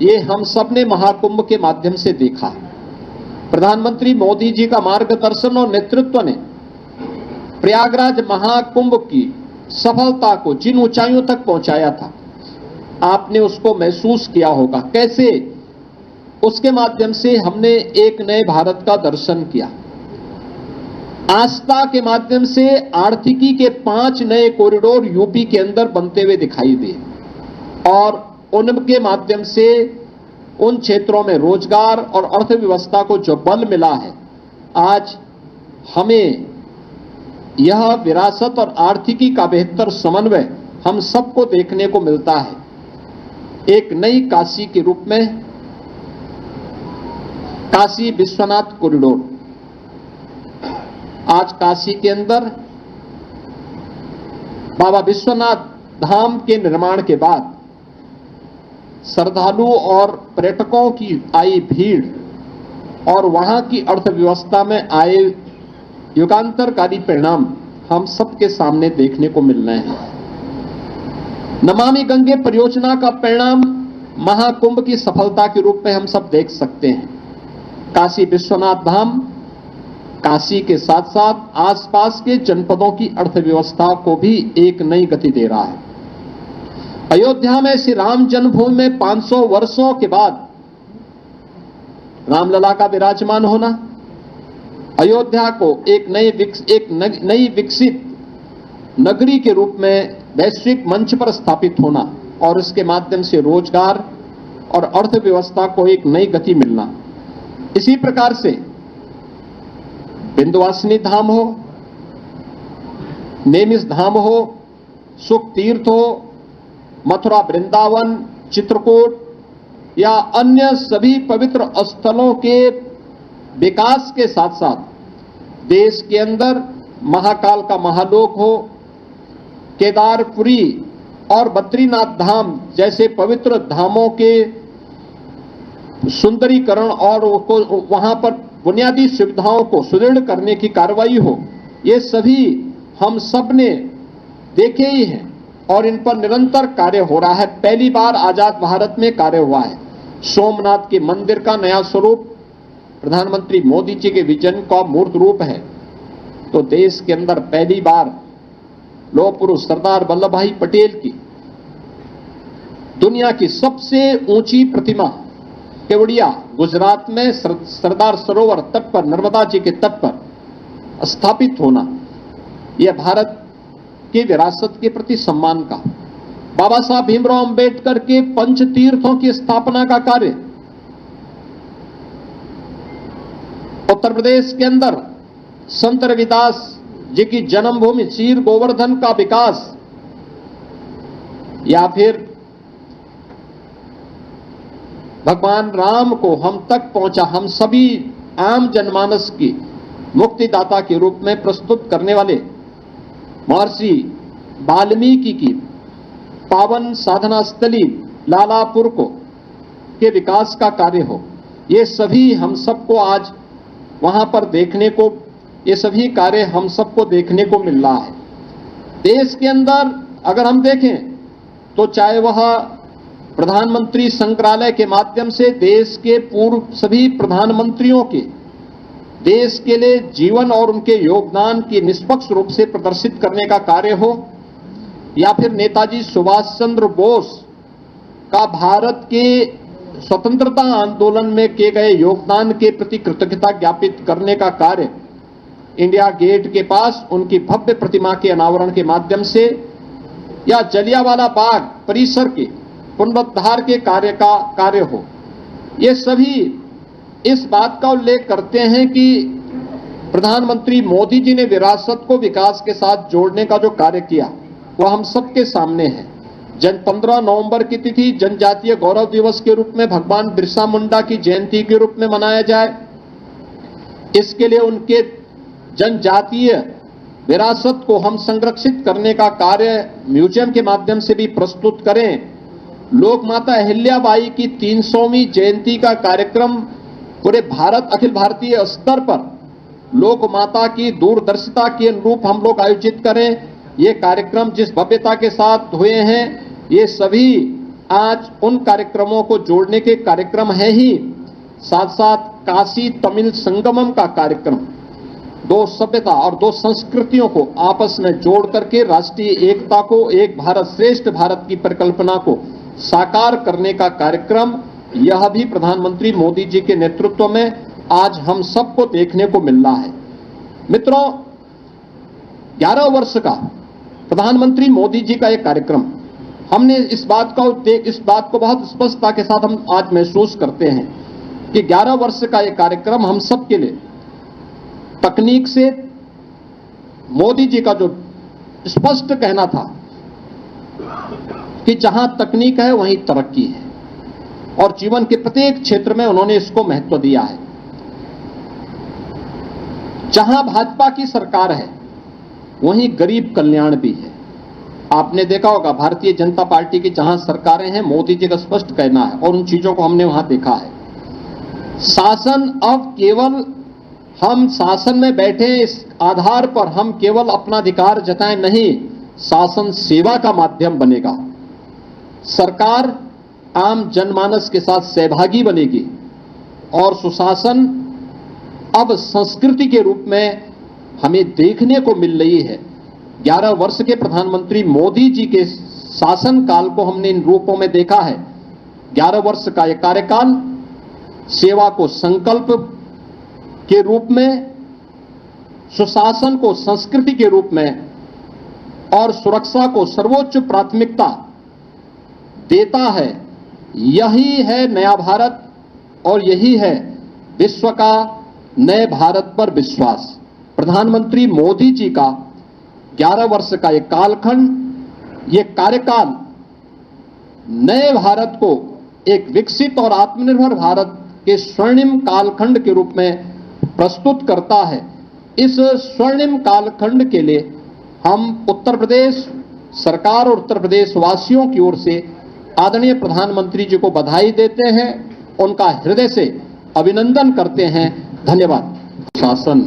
ये हम सब ने महाकुंभ के माध्यम से देखा है। प्रधानमंत्री मोदी जी का मार्गदर्शन और नेतृत्व ने प्रयागराज महाकुंभ की सफलता को जिन ऊंचाइयों तक पहुंचाया था, आपने उसको महसूस किया होगा। कैसे उसके माध्यम से हमने एक नए भारत का दर्शन किया। आस्था के माध्यम से आर्थिकी के 5 नए कॉरिडोर यूपी के अंदर बनते हुए दिखाई दिए और उनके माध्यम से उन क्षेत्रों में रोजगार और अर्थव्यवस्था को जो बल मिला है, आज हमें यह विरासत और आर्थिकी का बेहतर समन्वय हम सबको देखने को मिलता है। एक नई काशी के रूप में काशी विश्वनाथ कॉरिडोर, आज काशी के अंदर बाबा विश्वनाथ धाम के निर्माण के बाद श्रद्धालु और पर्यटकों की आई भीड़ और वहां की अर्थव्यवस्था में आए युगांतरकारी परिणाम हम सबके सामने देखने को मिल रहे हैं। नमामि गंगे परियोजना का परिणाम महाकुंभ की सफलता के रूप में हम सब देख सकते हैं। काशी विश्वनाथ धाम काशी के साथ साथ आसपास के जनपदों की अर्थव्यवस्था को भी एक नई गति दे रहा है। अयोध्या में श्री राम जन्मभूमि में 500 वर्षों के बाद रामलला का विराजमान होना, अयोध्या को एक नई विकसित नगरी के रूप में वैश्विक मंच पर स्थापित होना और इसके माध्यम से रोजगार और अर्थव्यवस्था को एक नई गति मिलना। इसी प्रकार से विंध्यवासिनी धाम हो, नेमिष धाम हो, सुख तीर्थ हो, मथुरा वृंदावन, चित्रकूट या अन्य सभी पवित्र स्थलों के विकास के साथ साथ देश के अंदर महाकाल का महालोक हो, केदारपुरी और बद्रीनाथ धाम जैसे पवित्र धामों के सुंदरीकरण और वहां पर बुनियादी सुविधाओं को सुदृढ़ करने की कार्रवाई हो, ये सभी हम सब ने देखे ही हैं और इन पर निरंतर कार्य हो रहा है। पहली बार आजाद भारत में कार्य हुआ है। सोमनाथ के मंदिर का नया स्वरूप प्रधानमंत्री मोदी जी के विजन का मूर्त रूप है। तो देश के अंदर पहली बार लौह पुरुष सरदार वल्लभ भाई पटेल की दुनिया की सबसे ऊंची प्रतिमा केवड़िया गुजरात में सरदार सरोवर तट पर, नर्मदा जी के तट पर स्थापित होना, यह भारत की विरासत के प्रति सम्मान का। बाबा साहब भीमराव अंबेडकर के पंच तीर्थों की स्थापना का कार्य, उत्तर प्रदेश के अंदर संत रविदास जी की जन्मभूमि चीर गोवर्धन का विकास, या फिर भगवान राम को हम तक पहुंचा, हम सभी आम जनमानस की मुक्तिदाता के रूप में प्रस्तुत करने वाले महर्षि वाल्मीकि की पावन साधना स्थली लालापुर को के विकास का कार्य हो, ये सभी हम सबको आज वहां पर देखने को, ये सभी कार्य हम सबको देखने को मिल रहा है। देश के अंदर अगर हम देखें तो चाहे वह प्रधानमंत्री संग्रहालय के माध्यम से देश के पूर्व सभी प्रधानमंत्रियों के देश के लिए जीवन और उनके योगदान की निष्पक्ष रूप से प्रदर्शित करने का कार्य हो, या फिर नेताजी सुभाष चंद्र बोस का भारत के स्वतंत्रता आंदोलन में किए गए योगदान के प्रति कृतज्ञता ज्ञापित करने का कार्य, इंडिया गेट के पास उनकी भव्य प्रतिमा के अनावरण के माध्यम से, या जलियांवाला बाग परिसर के पुनरुद्धार के कार्य हो, ये सभी इस बात का उल्लेख करते हैं कि प्रधानमंत्री मोदी जी ने विरासत को विकास के साथ जोड़ने का जो कार्य किया वह हम सबके सामने है। 15 नवंबर की तिथि जनजातीय गौरव दिवस के रूप में भगवान बिरसा मुंडा की जयंती के रूप में मनाया जाए, इसके लिए उनके जनजातीय विरासत को हम संरक्षित करने का कार्य म्यूजियम के माध्यम से भी प्रस्तुत करें। लोक माता अहिल्याबाई की 300वीं जयंती का कार्यक्रम पूरे भारत, अखिल भारतीय स्तर पर लोक माता की दूरदर्शिता के अनुरूप हम लोग आयोजित करें। ये कार्यक्रम जिस भव्यता के साथ हुए हैं, ये सभी आज उन कार्यक्रमों को जोड़ने के कार्यक्रम है ही। साथ साथ काशी तमिल संगमम का कार्यक्रम दो सभ्यता और दो संस्कृतियों को आपस में जोड़ करके राष्ट्रीय एकता को, एक भारत श्रेष्ठ भारत की परिकल्पना को साकार करने का कार्यक्रम, यह भी प्रधानमंत्री मोदी जी के नेतृत्व में आज हम सबको देखने को मिल रहा है। मित्रों, 11 वर्ष का प्रधानमंत्री मोदी जी का एक कार्यक्रम, हमने इस बात को बहुत स्पष्टता के साथ हम आज महसूस करते हैं कि 11 वर्ष का एक कार्यक्रम हम सबके लिए तकनीक से, मोदी जी का जो स्पष्ट कहना था कि जहां तकनीक है वहीं तरक्की है, और जीवन के प्रत्येक क्षेत्र में उन्होंने इसको महत्व दिया है। जहां भाजपा की सरकार है वहीं गरीब कल्याण भी है। आपने देखा होगा भारतीय जनता पार्टी की जहां सरकारें हैं, मोदी जी का स्पष्ट कहना है, और उन चीजों को हमने वहां देखा है। शासन अब केवल हम शासन में बैठे इस आधार पर हम केवल अपना अधिकार जताएं नहीं, शासन सेवा का माध्यम बनेगा। सरकार आम जनमानस के साथ सहभागी बनेगी और सुशासन अब संस्कृति के रूप में हमें देखने को मिल रही है। 11 वर्ष के प्रधानमंत्री मोदी जी के शासन काल को हमने इन रूपों में देखा है। 11 वर्ष का यह कार्यकाल सेवा को संकल्प के रूप में, सुशासन को संस्कृति के रूप में और सुरक्षा को सर्वोच्च प्राथमिकता देता है। यही है नया भारत और यही है विश्व का नए भारत पर विश्वास। प्रधानमंत्री मोदी जी का 11 वर्ष का यह कालखंड, ये कार्यकाल नए भारत को एक विकसित और आत्मनिर्भर भारत के स्वर्णिम कालखंड के रूप में प्रस्तुत करता है। इस स्वर्णिम कालखंड के लिए हम उत्तर प्रदेश सरकार और उत्तर प्रदेश वासियों की ओर से आदरणीय प्रधानमंत्री जी को बधाई देते हैं, उनका हृदय से अभिनंदन करते हैं। धन्यवाद। शासन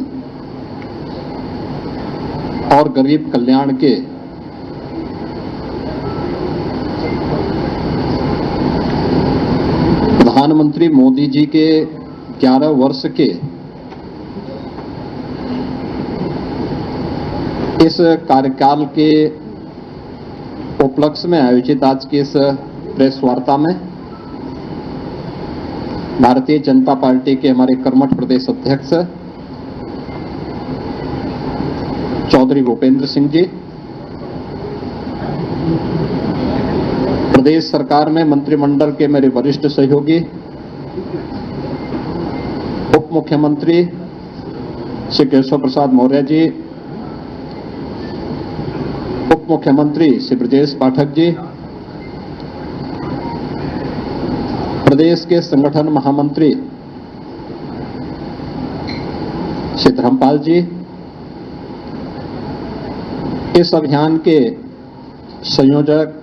और गरीब कल्याण के प्रधानमंत्री मोदी जी के 11 वर्ष के इस कार्यकाल के उपलक्ष्य में आयोजित आज की इस प्रेस वार्ता में भारतीय जनता पार्टी के हमारे कर्मठ प्रदेश अध्यक्ष चौधरी भूपेंद्र सिंह जी, प्रदेश सरकार में मंत्रिमंडल के मेरे वरिष्ठ सहयोगी, उप मुख्यमंत्री श्री केशव प्रसाद मौर्य जी, उप मुख्यमंत्री श्री ब्रजेश पाठक जी, प्रदेश के संगठन महामंत्री श्री धर्मपाल जी, इस अभियान के संयोजक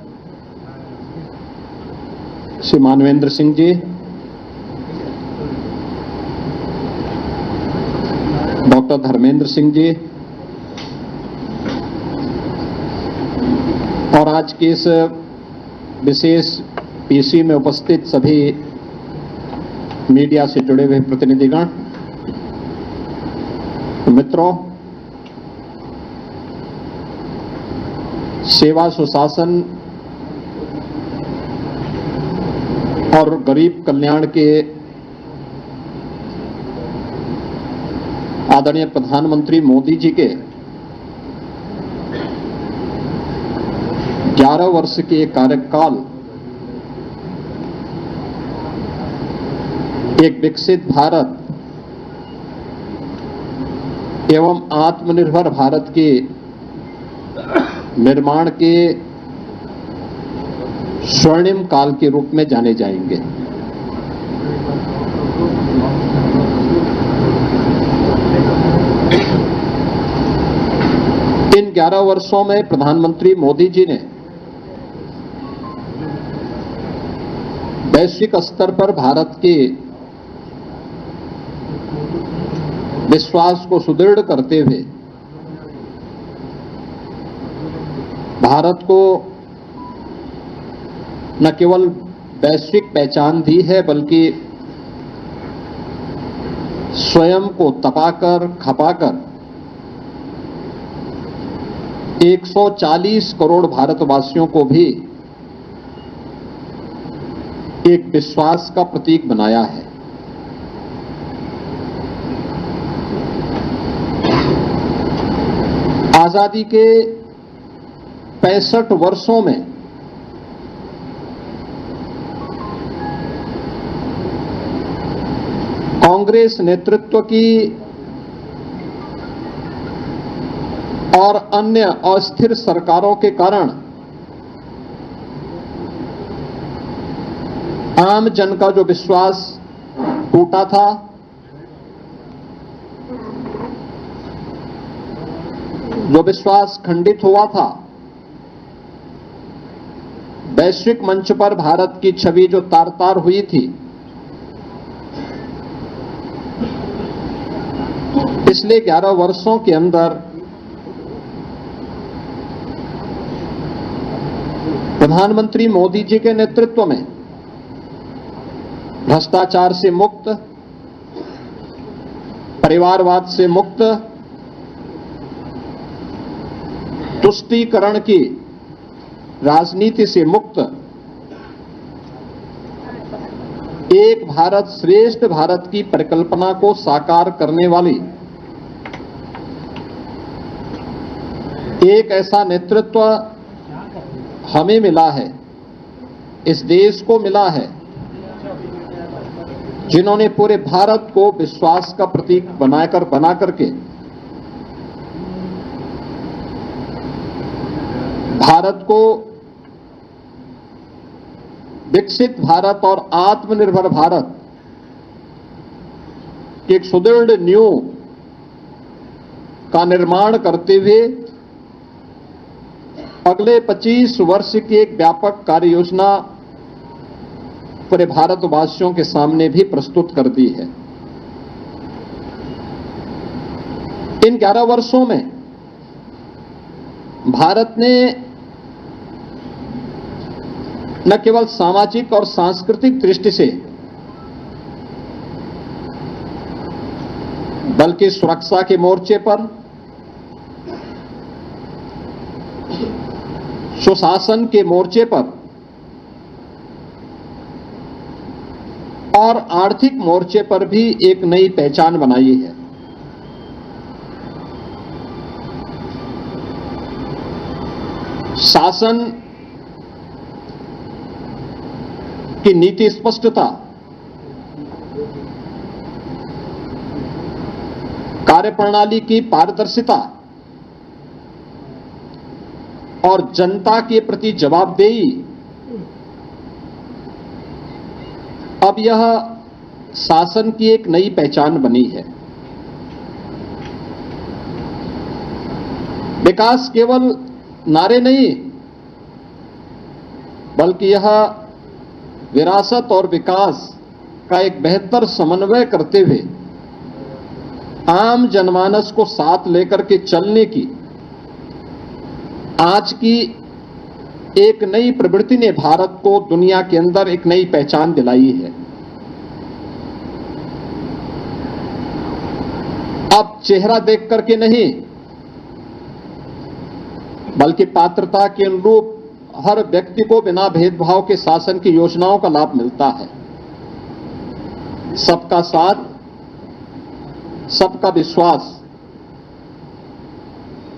श्री मानवेंद्र सिंह जी, डॉक्टर धर्मेंद्र सिंह जी, और आज की इस विशेष पीसी में उपस्थित सभी मीडिया से जुड़े हुए प्रतिनिधिगण, मित्रों, सेवा सुशासन और गरीब कल्याण के आदरणीय प्रधानमंत्री मोदी जी के 11 वर्ष के कार्यकाल एक विकसित भारत एवं आत्मनिर्भर भारत के निर्माण के स्वर्णिम काल के रूप में जाने जाएंगे। 11 वर्षों में प्रधानमंत्री मोदी जी ने वैश्विक स्तर पर भारत के विश्वास को सुदृढ़ करते हुए भारत को न केवल वैश्विक पहचान दी है बल्कि स्वयं को तपाकर खपाकर 140 करोड़ भारतवासियों को भी एक विश्वास का प्रतीक बनाया है। आजादी के 65 वर्षों में कांग्रेस नेतृत्व की और अन्य अस्थिर सरकारों के कारण आम जन का जो विश्वास टूटा था, जो विश्वास खंडित हुआ था, वैश्विक मंच पर भारत की छवि जो तार-तार हुई थी, पिछले 11 वर्षों के अंदर प्रधानमंत्री मोदी जी के नेतृत्व में भ्रष्टाचार से मुक्त, परिवारवाद से मुक्त, तुष्टीकरण की राजनीति से मुक्त एक भारत श्रेष्ठ भारत की परिकल्पना को साकार करने वाली एक ऐसा नेतृत्व हमें मिला है, इस देश को मिला है, जिन्होंने पूरे भारत को विश्वास का प्रतीक बना करके भारत को विकसित भारत और आत्मनिर्भर भारत की एक सुदृढ़ नींव का निर्माण करते हुए अगले 25 वर्ष की एक व्यापक कार्य योजना पूरे भारतवासियों के सामने भी प्रस्तुत कर दी है। इन 11 वर्षों में भारत ने न केवल सामाजिक और सांस्कृतिक दृष्टि से बल्कि सुरक्षा के मोर्चे पर, सुशासन के मोर्चे पर और आर्थिक मोर्चे पर भी एक नई पहचान बनाई है। शासन की नीति स्पष्टता, कार्यप्रणाली की पारदर्शिता और जनता के प्रति जवाबदेही, अब यह शासन की एक नई पहचान बनी है। विकास केवल नारे नहीं, बल्कि यह विरासत और विकास का एक बेहतर समन्वय करते हुए आम जनमानस को साथ लेकर के चलने की आज की एक नई प्रवृत्ति ने भारत को दुनिया के अंदर एक नई पहचान दिलाई है। अब चेहरा देख करके नहीं, बल्कि पात्रता के अनुरूप हर व्यक्ति को बिना भेदभाव के शासन की योजनाओं का लाभ मिलता है। सबका साथ, सबका विश्वास,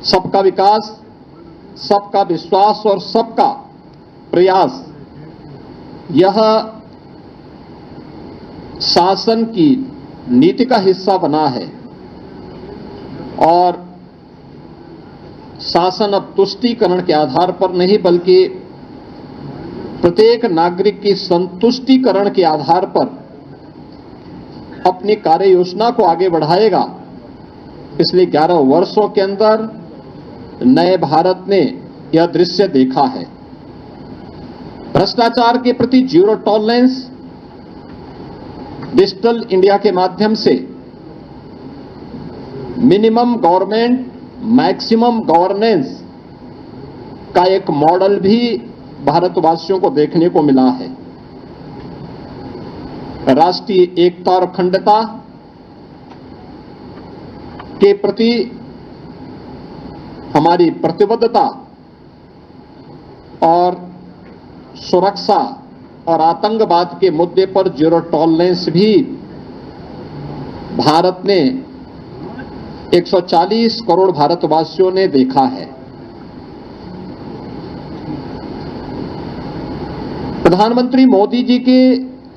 सबका विकास, सबका विश्वास और सबका प्रयास, यह शासन की नीति का हिस्सा बना है। और शासन अब तुष्टीकरण के आधार पर नहीं, बल्कि प्रत्येक नागरिक की संतुष्टीकरण के आधार पर अपनी कार्य योजना को आगे बढ़ाएगा। इसलिए 11 वर्षों के अंदर नए भारत ने यह दृश्य देखा है। भ्रष्टाचार के प्रति जीरो टॉलरेंस, डिजिटल इंडिया के माध्यम से मिनिमम गवर्नमेंट मैक्सिमम गवर्नेंस का एक मॉडल भी भारतवासियों को देखने को मिला है। राष्ट्रीय एकता और अखंडता के प्रति हमारी प्रतिबद्धता और सुरक्षा और आतंकवाद के मुद्दे पर जीरो टॉलरेंस भी भारत ने 140 करोड़ भारतवासियों ने देखा है। प्रधानमंत्री मोदी जी के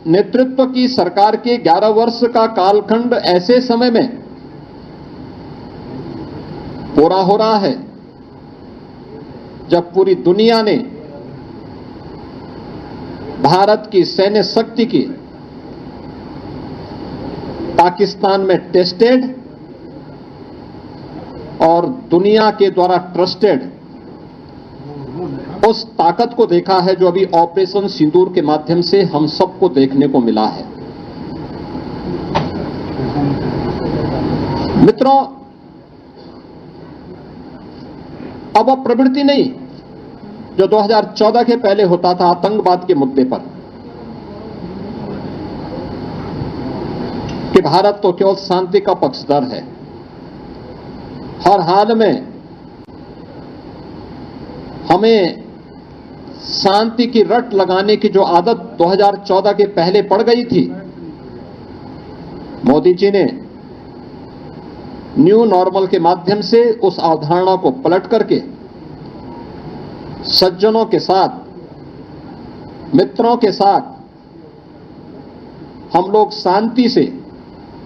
नेतृत्व की सरकार के 11 वर्ष का कालखंड ऐसे समय में पूरा हो रहा है जब पूरी दुनिया ने भारत की सैन्य शक्ति की पाकिस्तान में टेस्टेड और दुनिया के द्वारा ट्रस्टेड उस ताकत को देखा है जो अभी ऑपरेशन सिंदूर के माध्यम से हम सबको देखने को मिला है। मित्रों, अब वह प्रवृत्ति नहीं जो 2014 के पहले होता था आतंकवाद के मुद्दे पर कि भारत तो केवल शांति का पक्षधर है, हर हाल में हमें शांति की रट लगाने की जो आदत 2014 के पहले पड़ गई थी, मोदी जी ने न्यू नॉर्मल के माध्यम से उस अवधारणा को पलट करके सज्जनों के साथ, मित्रों के साथ हम लोग शांति से,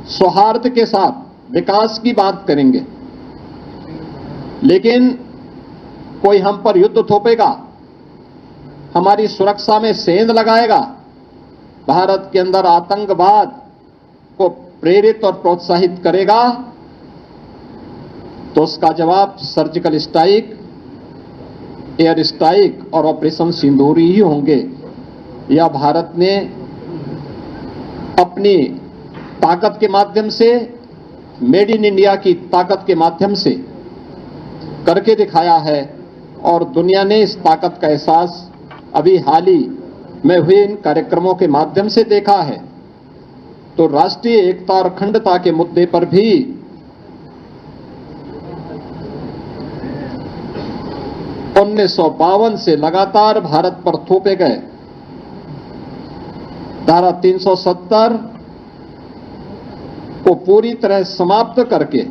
सौहार्द के साथ विकास की बात करेंगे, लेकिन कोई हम पर युद्ध थोपेगा, हमारी सुरक्षा में सेंध लगाएगा, भारत के अंदर आतंकवाद को प्रेरित और प्रोत्साहित करेगा, तो उसका जवाब सर्जिकल स्ट्राइक, एयर स्ट्राइक और ऑपरेशन सिंदूर ही होंगे। यह भारत ने अपनी ताकत के माध्यम से, मेड इन इंडिया की ताकत के माध्यम से करके दिखाया है और दुनिया ने इस ताकत का एहसास अभी हाल ही में हुए इन कार्यक्रमों के माध्यम से देखा है। तो राष्ट्रीय एकता और अखंडता के मुद्दे पर भी 1952 से लगातार भारत पर थोपे गए धारा 370 को पूरी तरह समाप्त करके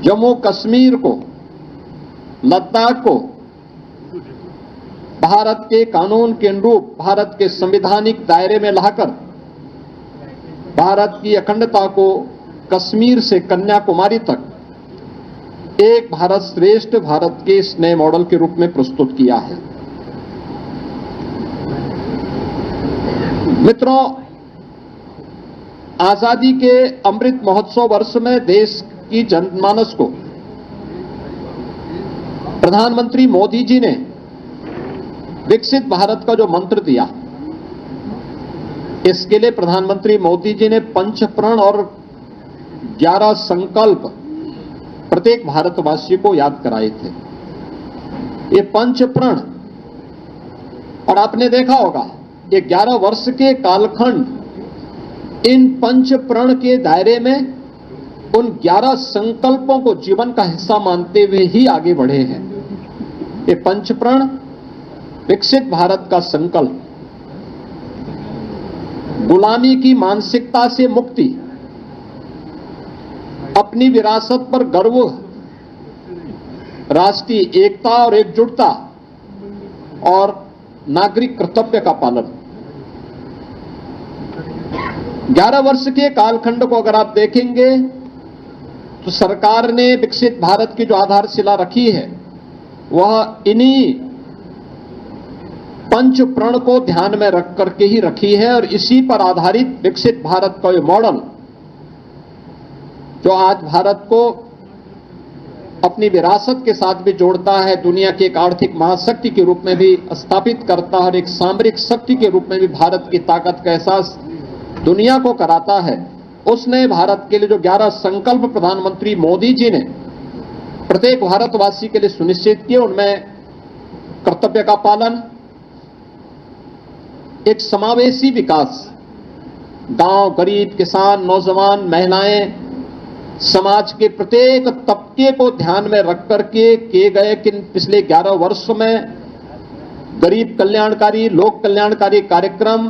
जम्मू कश्मीर को, लद्दाख को भारत के कानून के अनुरूप, भारत के संवैधानिक दायरे में लाकर भारत की अखंडता को कश्मीर से कन्याकुमारी तक एक भारत श्रेष्ठ भारत के इस नए मॉडल के रूप में प्रस्तुत किया है। मित्रों, आजादी के अमृत महोत्सव वर्ष में देश की जनमानस को प्रधानमंत्री मोदी जी ने विकसित भारत का जो मंत्र दिया, इसके लिए प्रधानमंत्री मोदी जी ने पंचप्रण और 11 संकल्प प्रत्येक भारतवासी को याद कराए थे। ये पंचप्रण, और आपने देखा होगा ये 11 वर्ष के कालखंड इन पंचप्रण के दायरे में उन 11 संकल्पों को जीवन का हिस्सा मानते हुए ही आगे बढ़े हैं। ये पंचप्रण, विकसित भारत का संकल्प, गुलामी की मानसिकता से मुक्ति, अपनी विरासत पर गर्व, राष्ट्रीय एकता और एकजुटता और नागरिक कर्तव्य का पालन। 11 वर्ष के कालखंड को अगर आप देखेंगे तो सरकार ने विकसित भारत की जो आधारशिला रखी है वह इन्हीं पंच प्रण को ध्यान में रख करके ही रखी है और इसी पर आधारित विकसित भारत का ये मॉडल जो आज भारत को अपनी विरासत के साथ भी जोड़ता है, दुनिया की एक आर्थिक महाशक्ति के रूप में भी स्थापित करता है और एक सामरिक शक्ति के रूप में भी भारत की ताकत का एहसास दुनिया को कराता है। उसने भारत के लिए जो 11 संकल्प प्रधानमंत्री मोदी जी ने प्रत्येक भारतवासी के लिए सुनिश्चित किए, उनमें कर्तव्य का पालन, एक समावेशी विकास, गांव, गरीब, किसान, नौजवान, महिलाएं, समाज के प्रत्येक तबके को ध्यान में रख करके किए गए कि पिछले 11 वर्षों में गरीब कल्याणकारी, लोक कल्याणकारी कार्यक्रम,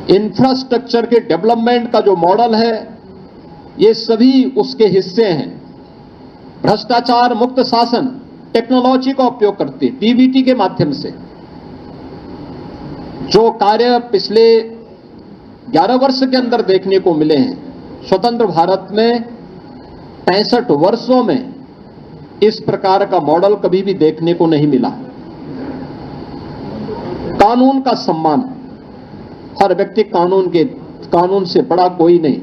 इंफ्रास्ट्रक्चर के डेवलपमेंट का जो मॉडल है, ये सभी उसके हिस्से हैं। भ्रष्टाचार मुक्त शासन, टेक्नोलॉजी का उपयोग करते, डीबीटी के माध्यम से जो कार्य पिछले 11 वर्ष के अंदर देखने को मिले हैं, स्वतंत्र भारत में 65 वर्षों में इस प्रकार का मॉडल कभी भी देखने को नहीं मिला। कानून का सम्मान, हर व्यक्ति कानून से बड़ा कोई नहीं।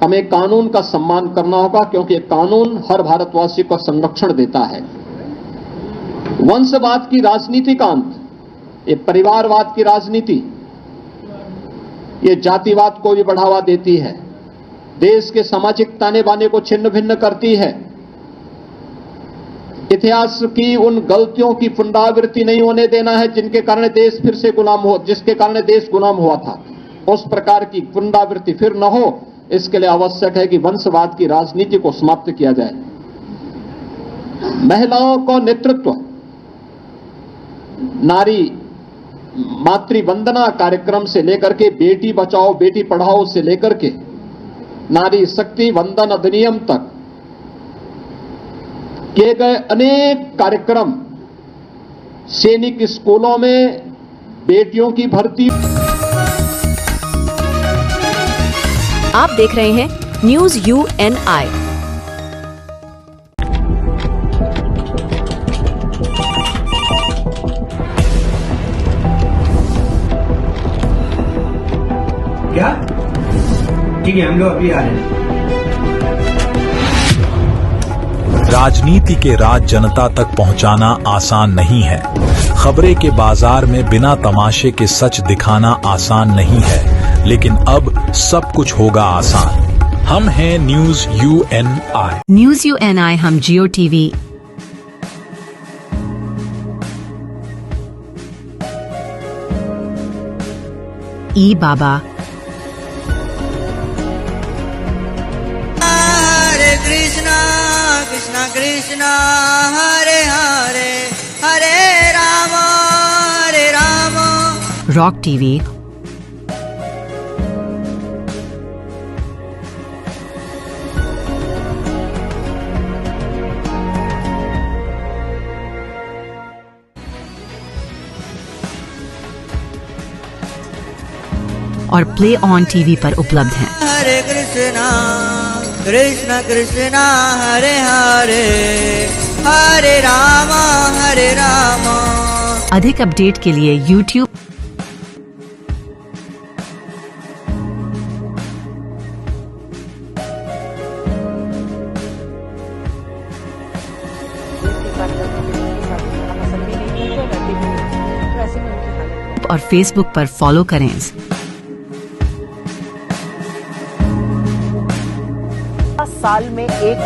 हमें कानून का सम्मान करना होगा, क्योंकि कानून हर भारतवासी को संरक्षण देता है। वंशवाद की राजनीति का अंत, ये परिवारवाद की राजनीति, ये जातिवाद को भी बढ़ावा देती है, देश के सामाजिक ताने बाने को छिन्न भिन्न करती है। इतिहास की उन गलतियों की पुनरावृत्ति नहीं होने देना है जिसके कारण देश गुलाम हुआ था। उस प्रकार की पुनरावृत्ति फिर न हो, इसके लिए आवश्यक है कि वंशवाद की राजनीति को समाप्त किया जाए। महिलाओं को नेतृत्व, नारी मातृ वंदना कार्यक्रम से लेकर के बेटी बचाओ बेटी पढ़ाओ से लेकर के नारी शक्ति वंदन अधिनियम तक किए गए अनेक कार्यक्रम, सैनिक स्कूलों में बेटियों की भर्ती। आप देख रहे हैं न्यूज UNI। क्या? ठीक है, हम लोग अभी आ रहे हैं। राजनीति के राज जनता तक पहुंचाना आसान नहीं है। खबरें के बाजार में बिना तमाशे के सच दिखाना आसान नहीं है, लेकिन अब सब कुछ होगा आसान। हम हैं न्यूज UNI। न्यूज UNI हम जियो टीवी, ई बाबा, कृष्णा कृष्णा हरे हरे, हरे राम रॉक टीवी, और प्ले ऑन टीवी पर उपलब्ध हैं। हरे कृष्णा कृष्णा कृष्णा हरे हरे, हरे राम अधिक अपडेट के लिए YouTube और Facebook पर फॉलो करें। साल में एक